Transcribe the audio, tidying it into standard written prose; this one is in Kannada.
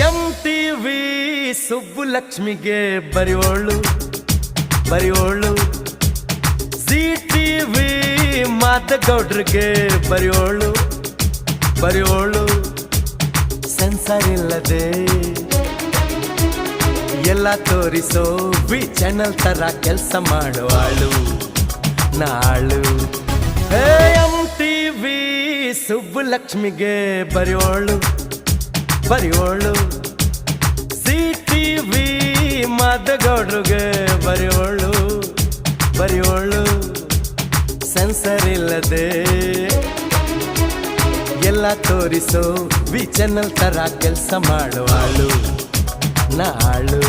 MTV ಸುಬ್ಬುಲಕ್ಷ್ಮಿಗೆ ಬರೆಯೋಳು ZTV ಮಾದಗೌಡ್ರಿಗೆ ಬರೆಯೋಳು ಸೆನ್ಸರ್ ಇಲ್ಲದೆ ಎಲ್ಲ ತೋರಿಸೋ ವಿ ಚಾನಲ್ ತರ ಕೆಲಸ ಮಾಡುವಾಳು ನಾಳು. MTV ಸುಬ್ಬುಲಕ್ಷ್ಮಿಗೆ ಬರೆಯೋಳು ZTV ಮಾದಗೌಡ್ರಿಗೆ ಬರೆಯೋಳು ಸೆನ್ಸರ್ ಇಲ್ಲದೆ ಎಲ್ಲ ತೋರಿಸೋ ವಿ ಚಾನಲ್ ತರ ಕೆಲಸ ಮಾಡುವಾಳು ನಾಳು.